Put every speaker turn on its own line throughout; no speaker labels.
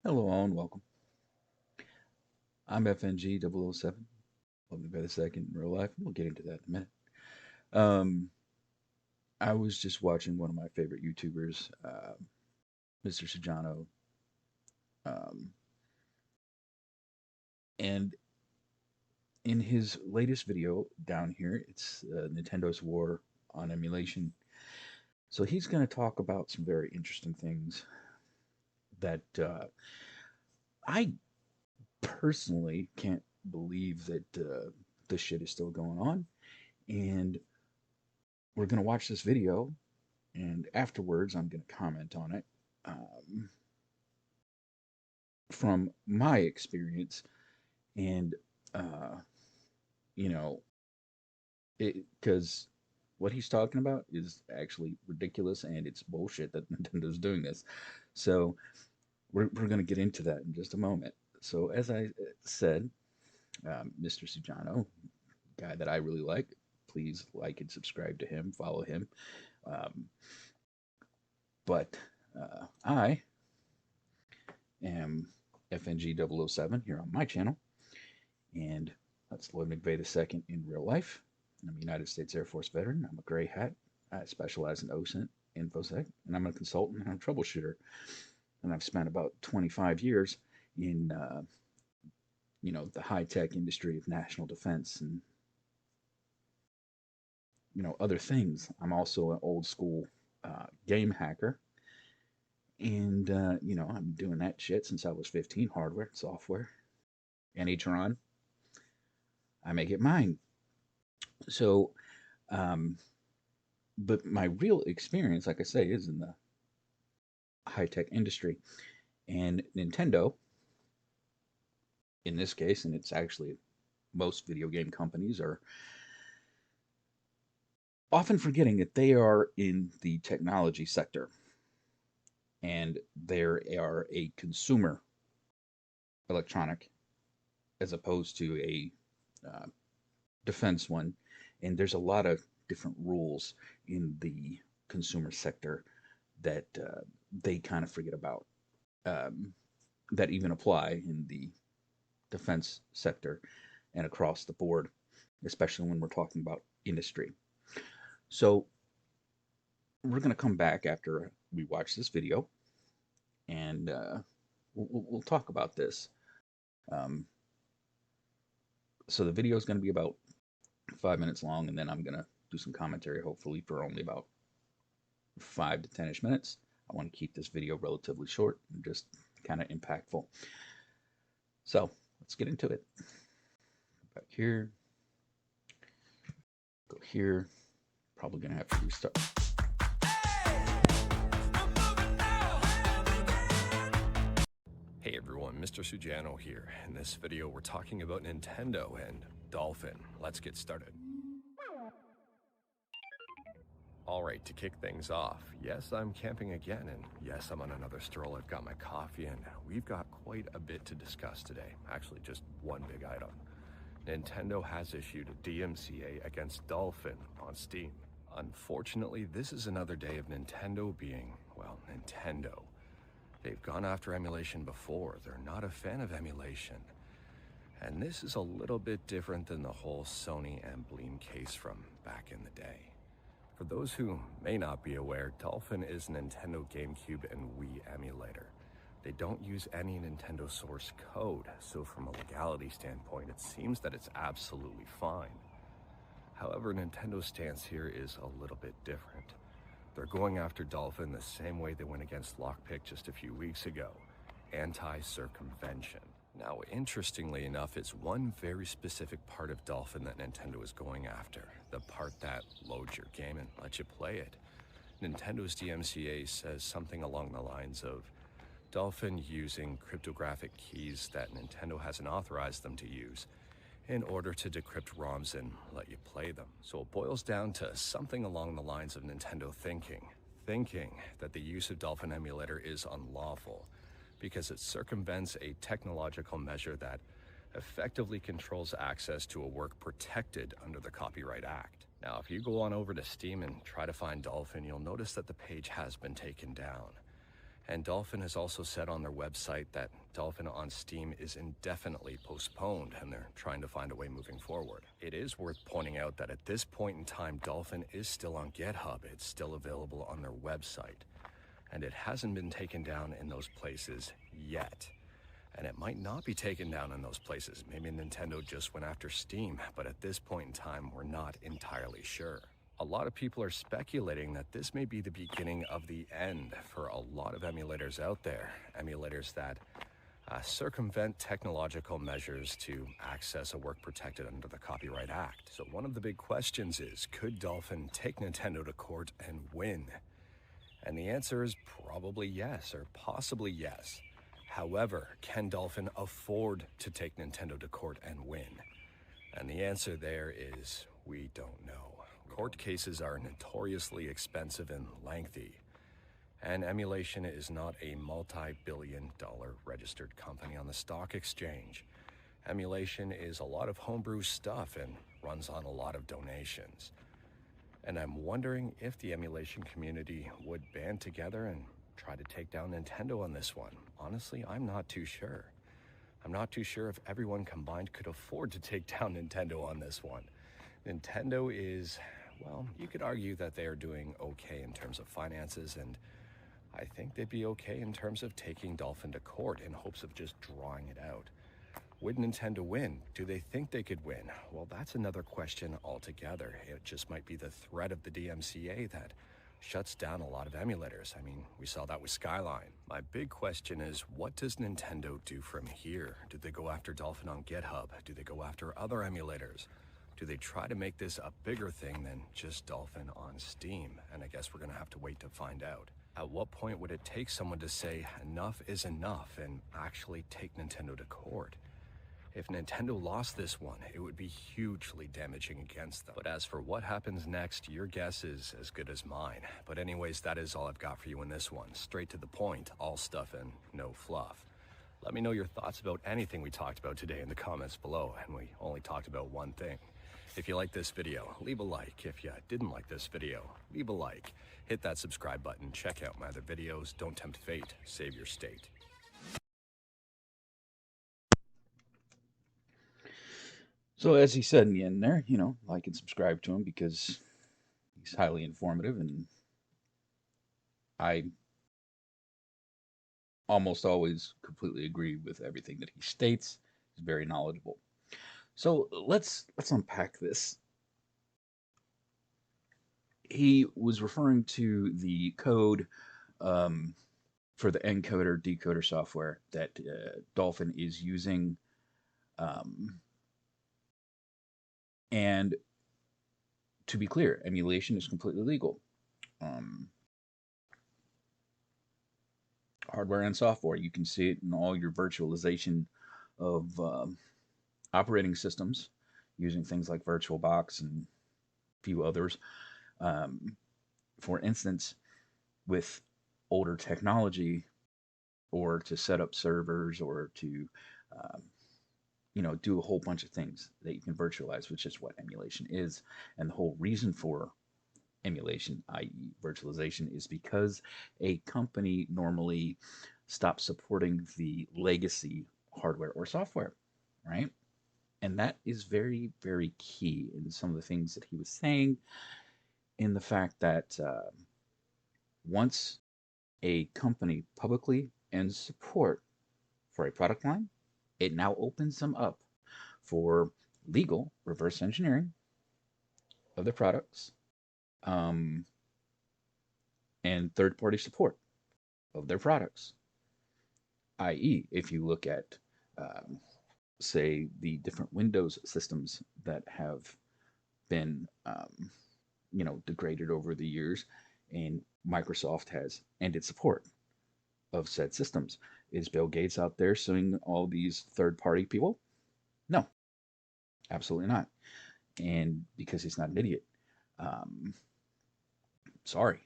Hello, all, and welcome. I'm FNG 007. Love me by the second in real life. We'll get into that in a minute. Um, I was just watching one of my favorite YouTubers, Mr. Sujano, um, and in his latest video down here, it's Nintendo's war on emulation. So he's going to talk about some very interesting things that I personally can't believe that this shit is still going on. And we're going to watch this video, and afterwards, I'm going to comment on it um, from my experience. And, uh, you know, because what he's talking about is actually ridiculous and it's bullshit that Nintendo's doing this. So we're going to get into that in just a moment. So, as I said, Mr. Sujano, guy that I really like, please like and subscribe to him, follow him. Um, but I am FNG 007 here on my channel, and that's Lloyd McVeigh II in real life. I'm a United States Air Force veteran. I'm a gray hat. I specialize in OSINT, InfoSec, and I'm a consultant and a troubleshooter. And I've spent about 25 years in, the high-tech industry of national defense and, other things. I'm also an old school game hacker. And, I'm doing that shit since I was 15, hardware, software. Any Tron, I make it mine. So, um, but my real experience, like I say, is in the high tech industry. And Nintendo, in this case, and it's actually most video game companies, are often forgetting that they are in the technology sector and they are a consumer electronic as opposed to a uh, defense one. And there's a lot of different rules in the consumer sector that they kind of forget about, um, that even apply in the defense sector and across the board, especially when we're talking about industry. So we're going to come back after we watch this video, and we'll talk about this. Um, so the video is going to be about 5 minutes long, and then I'm going to do some commentary, hopefully for only about 5 to 10ish minutes. I want to keep this video relatively short and just kind of impactful. So let's get into it. Back here, go here. Probably gonna have to restart.
Hey everyone, Mr. Sujano here. In this video, we're talking about Nintendo and Dolphin. Let's get started. Alright, to kick things off, yes, I'm camping again, and yes, I'm on another stroll. I've got my coffee, and we've got quite a bit to discuss today. Actually, just one big item. Nintendo has issued a DMCA against Dolphin on Steam. Unfortunately, this is another day of Nintendo being, well, Nintendo. They've gone after emulation before. They're not a fan of emulation. And this is a little bit different than the whole Sony Emblem case from back in the day. For those who may not be aware, Dolphin is a Nintendo GameCube and Wii emulator. They don't use any Nintendo source code, so from a legality standpoint, it seems that it's absolutely fine. However, Nintendo's stance here is a little bit different. They're going after Dolphin the same way they went against Lockpick just a few weeks ago, anti-circumvention. Now, interestingly enough, it's one very specific part of Dolphin that Nintendo is going after, the part that loads your game and lets you play it. Nintendo's DMCA says something along the lines of Dolphin using cryptographic keys that Nintendo hasn't authorized them to use in order to decrypt ROMs and let you play them. So it boils down to something along the lines of Nintendo thinking that the use of Dolphin emulator is unlawful because it circumvents a technological measure that effectively controls access to a work protected under the Copyright Act. Now, if you go on over to Steam and try to find Dolphin, you'll notice that the page has been taken down. And Dolphin has also said on their website that Dolphin on Steam is indefinitely postponed and they're trying to find a way moving forward. It is worth pointing out that at this point in time, Dolphin is still on GitHub. It's still available on their website. And it hasn't been taken down in those places yet. And it might not be taken down in those places. Maybe Nintendo just went after Steam, but at this point in time, we're not entirely sure. A lot of people are speculating that this may be the beginning of the end for a lot of emulators out there. Emulators that circumvent technological measures to access a work protected under the Copyright Act. So one of the big questions is, could Dolphin take Nintendo to court and win? And the answer is probably yes, or possibly yes. However, can Dolphin afford to take Nintendo to court and win? And the answer there is, we don't know. Court cases are notoriously expensive and lengthy, and Emulation is not a multi-billion-dollar registered company on the stock exchange. Emulation is a lot of homebrew stuff and runs on a lot of donations. And I'm wondering if the emulation community would band together and try to take down Nintendo on this one. Honestly, I'm not too sure. I'm not too sure if everyone combined could afford to take down Nintendo on this one. Nintendo is, well, you could argue that they are doing okay in terms of finances, and I think they'd be okay in terms of taking Dolphin to court in hopes of just drawing it out. Would Nintendo win? Do they think they could win? Well, that's another question altogether. It just might be the threat of the DMCA that shuts down a lot of emulators. I mean, we saw that with Skyline. My big question is, what does Nintendo do from here? Do they go after Dolphin on GitHub? Do they go after other emulators? Do they try to make this a bigger thing than just Dolphin on Steam? And I guess we're gonna have to wait to find out. At what point would it take someone to say enough is enough and actually take Nintendo to court? If Nintendo lost this one, it would be hugely damaging against them. But as for what happens next, your guess is as good as mine. But anyways, that is all I've got for you in this one. Straight to the point, all stuff and no fluff. Let me know your thoughts about anything we talked about today in the comments below, and we only talked about one thing. If you like this video, leave a like. If you didn't like this video, leave a like. Hit that subscribe button, check out my other videos. Don't tempt fate, save your state.
So as he said in the end there, like and subscribe to him because he's highly informative, and I almost always completely agree with everything that he states. He's very knowledgeable. So let's unpack this. He was referring to the code for the encoder decoder software that Dolphin is using, and to be clear, emulation is completely legal. Hardware and software, you can see it in all your virtualization of operating systems using things like VirtualBox and a few others. For instance, with older technology, or to set up servers, or to do a whole bunch of things that you can virtualize, which is what emulation is. And the whole reason for emulation, i.e. virtualization, is because a company normally stops supporting the legacy hardware or software, right? And that is very, very key in some of the things that he was saying, in the fact that once a company publicly ends support for a product line, it now opens them up for legal reverse engineering of their products, and third-party support of their products. I.e., if you look at, say, the different Windows systems that have been, degraded over the years, and Microsoft has ended support of said systems. Is Bill Gates out there suing all these third-party people? No, absolutely not. And because he's not an idiot. Sorry.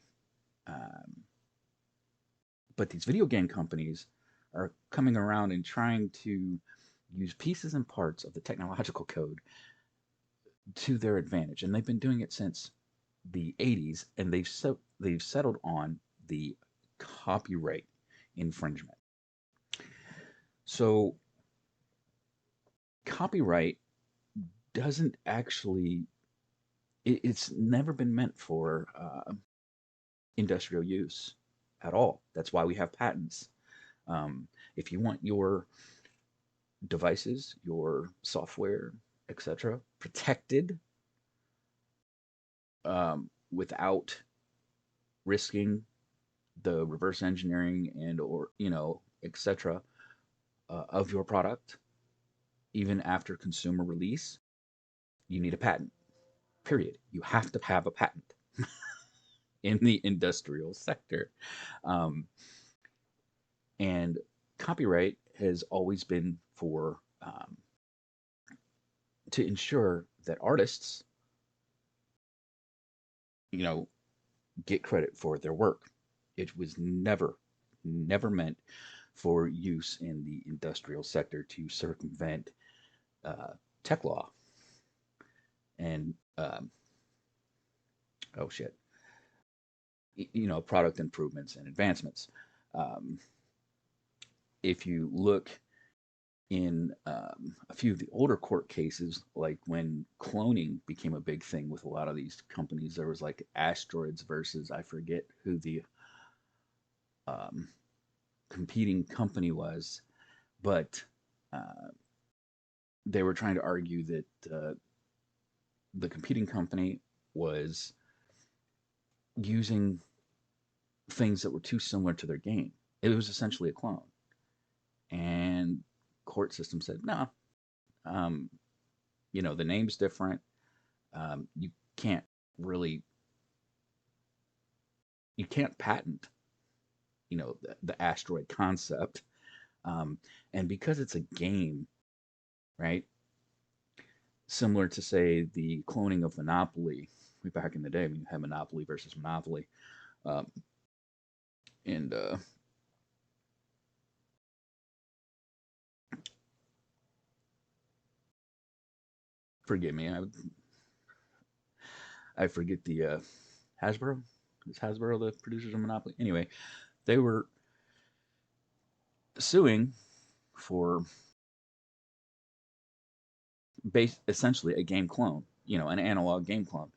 But these video game companies are coming around and trying to use pieces and parts of the technological code to their advantage. And they've been doing it since the 80s, and they've settled on the copyright infringement. So copyright doesn't actually, it's never been meant for industrial use at all. That's why we have patents. If you want your devices, your software, etc., protected without risking the reverse engineering and or etc. Of your product, even after consumer release, you need a patent. Period. You have to have a patent in the industrial sector, um, and copyright has always been for to ensure that artists, you know, get credit for their work. It was never meant for use in the industrial sector to circumvent uh, tech law and oh shit, product improvements and advancements. Um, if you look in a few of the older court cases, like when cloning became a big thing with a lot of these companies, there was like Asteroids versus I forget who the um, competing company was, but uh, they were trying to argue that the competing company was using things that were too similar to their game. It was essentially a clone, and court system said no. Um, the name's different. You can't really you can't patent the asteroid concept, um, and because it's a game, right? Similar to say the cloning of Monopoly back in the day when you had Monopoly versus Monopoly, um, and forgive me, I forget the Hasbro. Is Hasbro the producers of Monopoly? Anyway, they were suing for essentially a game clone, an analog game clone,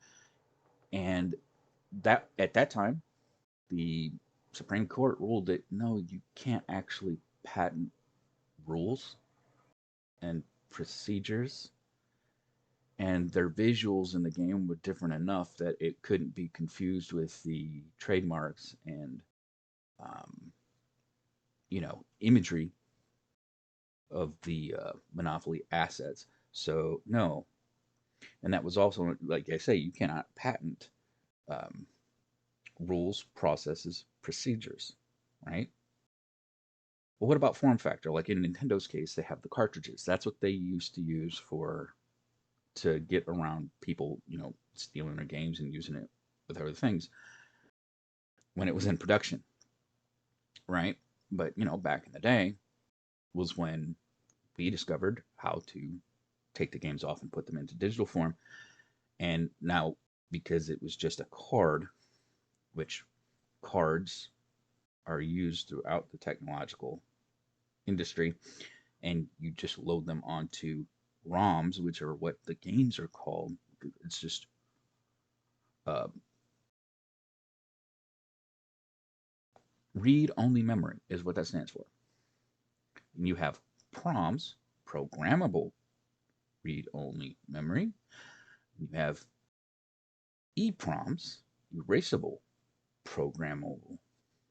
and that at that time the Supreme Court ruled that no, you can't actually patent rules and procedures, and their visuals in the game were different enough that it couldn't be confused with the trademarks and um, imagery of the Monopoly assets. So no, and that was also, like I say, you cannot patent um, rules, processes, procedures, right? Well, what about form factor? Like in Nintendo's case, they have the cartridges. That's what they used to use for to get around people, stealing their games and using it with other things when it was in production, right? But back in the day was when we discovered how to take the games off and put them into digital form. And now, because it was just a card, which cards are used throughout the technological industry, and you just load them onto ROMs, which are what the games are called. It's just uh, read only memory is what that stands for. And you have PROMs, programmable read only memory. You have EPROMs, erasable programmable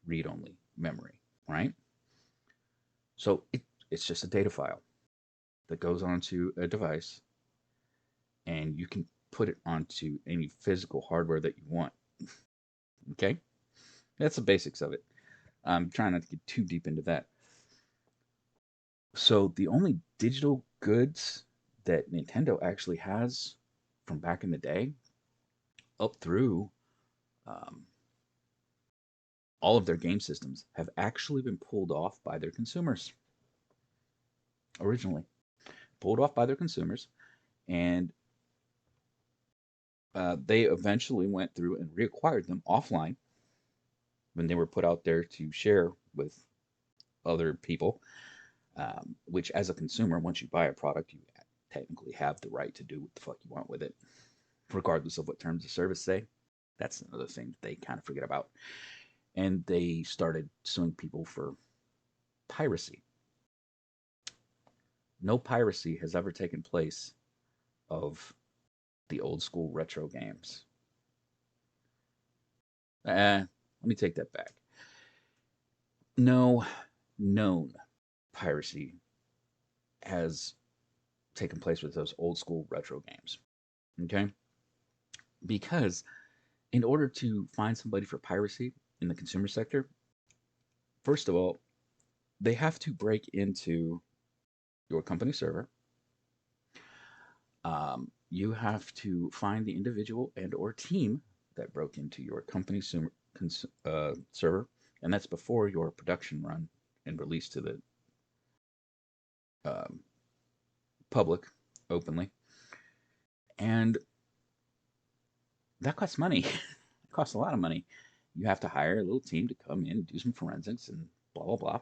read only memory, right? So it's just a data file that goes onto a device, and you can put it onto any physical hardware that you want. Okay? That's the basics of it. I'm trying not to get too deep into that. So the only digital goods that Nintendo actually has from back in the day up through um, all of their game systems have actually been pulled off by their consumers originally. Pulled off by their consumers, and they eventually went through and reacquired them offline when they were put out there to share with other people, which as a consumer, once you buy a product, you technically have the right to do what the fuck you want with it, regardless of what terms of service say. That's another thing they kind of forget about. And they started suing people for piracy. No piracy has ever taken place of the old school retro games. Let me take that back. No known piracy has taken place with those old school retro games. Okay? Because in order to find somebody for piracy in the consumer sector, first of all, they have to break into your company server. You have to find the individual and or team that broke into your company server, and that's before your production run and release to the um, public openly. And that costs money. It costs a lot of money. You have to hire a little team to come in and do some forensics and blah blah blah.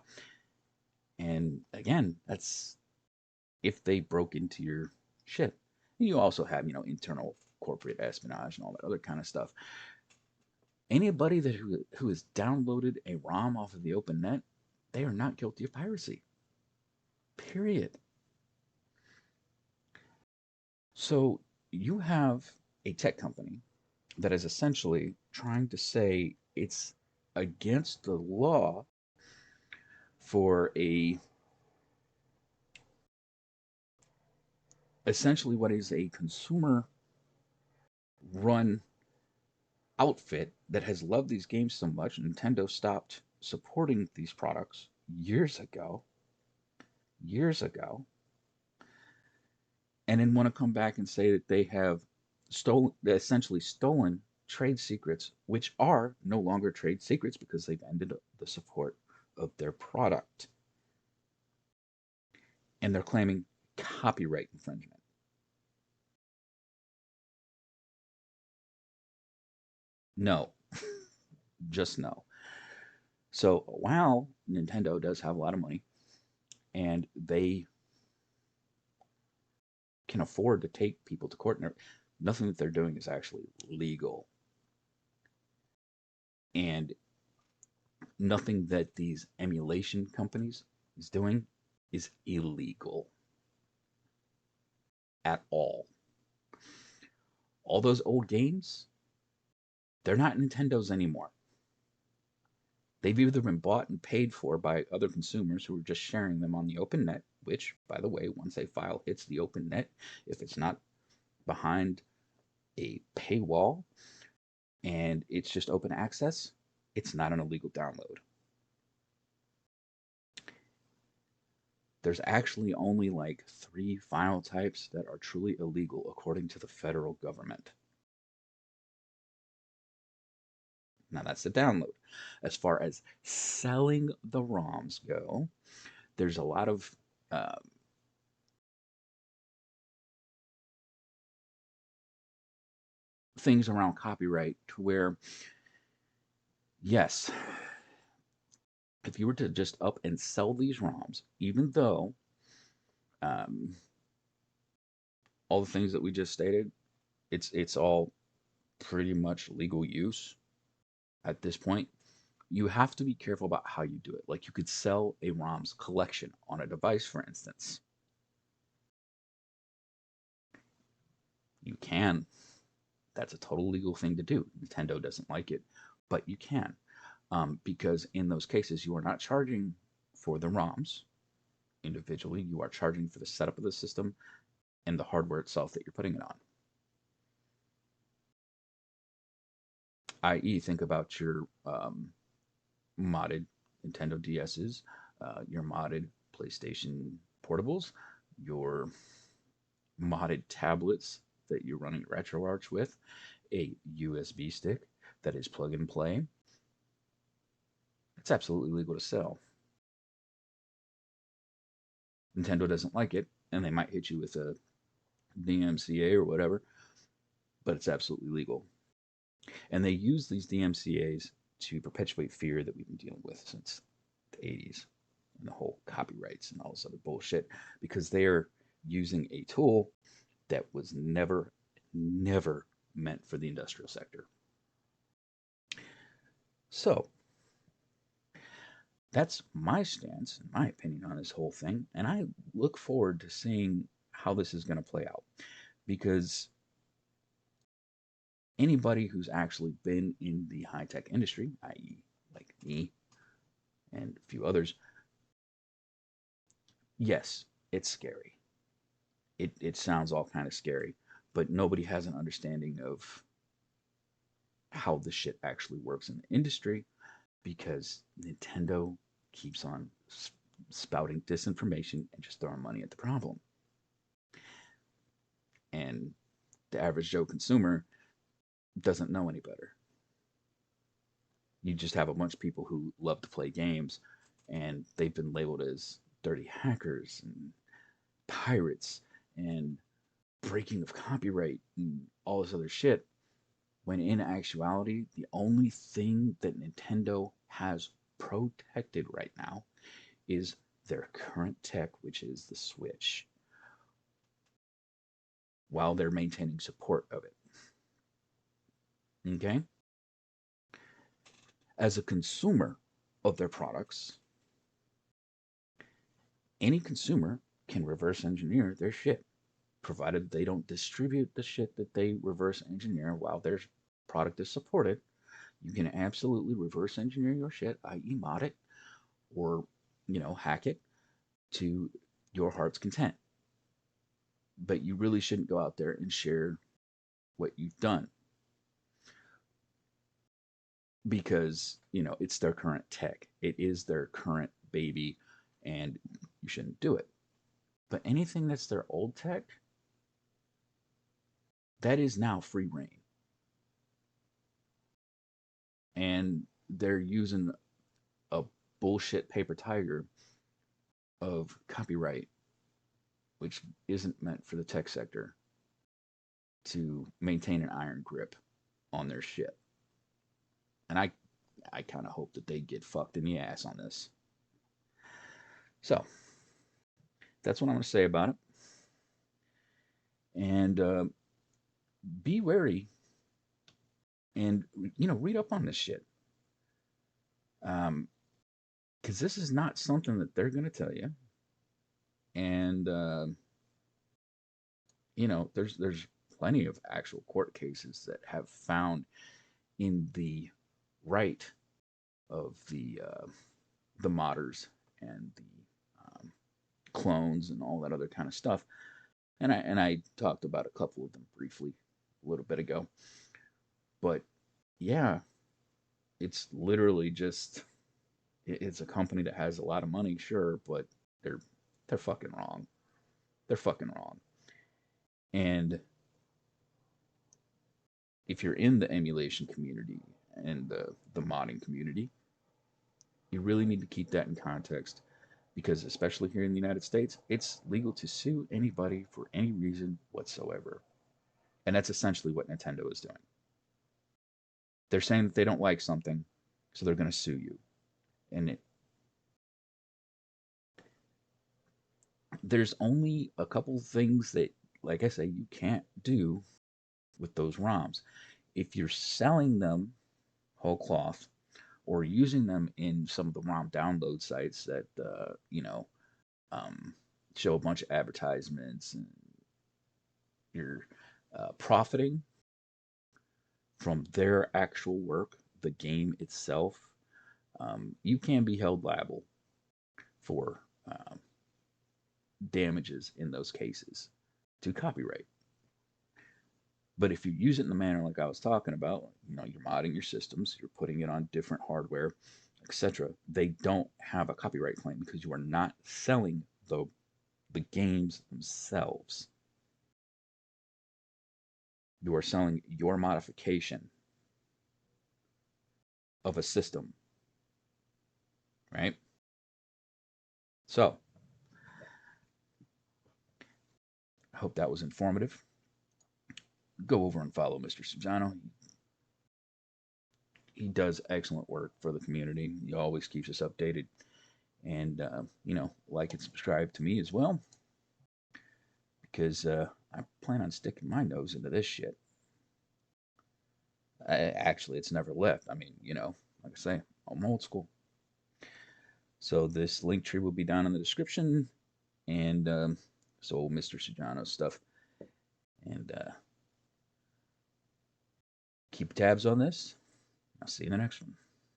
And again, that's if they broke into your shit. And you also have, internal corporate espionage and all that other kind of stuff. Anybody who has downloaded a ROM off of the open net, they are not guilty of piracy. Period. So you have a tech company that is essentially trying to say it's against the law for a essentially what is a consumer run outfit that has loved these games so much. Nintendo stopped supporting these products years ago, and then want to come back and say that they have essentially stolen trade secrets, which are no longer trade secrets because they've ended the support of their product. And they're claiming copyright infringement. No, just no. So while Nintendo does have a lot of money and they can afford to take people to court, and nothing that they're doing is actually legal. And nothing that these emulation companies is doing is illegal at all. All those old games, they're not Nintendo's anymore. They've either been bought and paid for by other consumers who are just sharing them on the open net, which, by the way, once a file hits the open net, if it's not behind a paywall and it's just open access, it's not an illegal download. There's actually only like 3 file types that are truly illegal according to the federal government. Now that's the download. As far as selling the ROMs go, there's a lot of things around copyright to where, yes, if you were to just up and sell these ROMs, even though all the things that we just stated, it's all pretty much legal use at this point. You have to be careful about how you do it. Like you could sell a ROMs collection on a device, for instance. You can. That's a total legal thing to do. Nintendo doesn't like it, but you can. Because in those cases, you are not charging for the ROMs individually. You are charging for the setup of the system and the hardware itself that you're putting it on. I.e., think about your modded Nintendo DSs, your modded PlayStation portables, your modded tablets that you're running RetroArch with, a USB stick that is plug and play. It's absolutely legal to sell. Nintendo doesn't like it, and they might hit you with a DMCA or whatever, but it's absolutely legal. And they use these DMCAs to perpetuate fear that we've been dealing with since the 80s and the whole copyrights and all this other bullshit because they're using a tool that was never meant for the industrial sector. So that's my stance, in my opinion, on this whole thing. And I look forward to seeing how this is going to play out because anybody who's actually been in the high tech industry, i.e., like me and a few others, yes, it's scary. It sounds all kind of scary, but nobody has an understanding of how the shit actually works in the industry because Nintendo keeps on spouting disinformation and just throwing money at the problem. And the average Joe consumer doesn't know any better. You just have a bunch of people who love to play games and they've been labeled as dirty hackers and pirates and breaking of copyright and all this other shit. When in actuality, the only thing that Nintendo has protected right now is their current tech, which is the Switch, while they're maintaining support of it. Okay? As a consumer of their products, any consumer can reverse engineer their shit, provided they don't distribute the shit that they reverse engineer while their product is supported. You can absolutely reverse engineer your shit, i.e., mod it or hack it to your heart's content. But you really shouldn't go out there and share what you've done because it's their current tech. It is their current baby, and you shouldn't do it. But anything that's their old tech, that is now free reign. And they're using a bullshit paper tiger of copyright, which isn't meant for the tech sector, to maintain an iron grip on their shit. And I kind of hope that they get fucked in the ass on this. So that's what I'm going to say about it. And be wary and read up on this shit. Because this is not something that they're going to tell you. And there's plenty of actual court cases that have found in the right of the modders and the clones and all that other kind of stuff. And I talked about a couple of them briefly a little bit ago. But yeah, it's literally just it's a company that has a lot of money, sure, but they're fucking wrong. They're fucking wrong. And if you're in the emulation community and the modding community, you really need to keep that in context because especially here in the United States, it's legal to sue anybody for any reason whatsoever. And that's essentially what Nintendo is doing. They're saying that they don't like something, so they're going to sue you. And there's only a couple things that, like I say, you can't do with those ROMs. If you're selling them whole cloth or using them in some of the ROM download sites that, show a bunch of advertisements and you're profiting from their actual work, the game itself, you can be held liable for damages in those cases to copyright. But if you use it in the manner like I was talking about, you're modding your systems, you're putting it on different hardware, etc., they don't have a copyright claim because you are not selling the games themselves. You are selling your modification of a system, right? So, I hope that was informative. Go over and follow Mr. Subzano. He does excellent work for the community. He always keeps us updated. and like and subscribe to me as well, because I plan on sticking my nose into this shit. Actually, it's never left. I mean, like I say, I'm old school. So this link tree will be down in the description, and so Mr. Sujano's stuff, and keep tabs on this. I'll see you in the next one.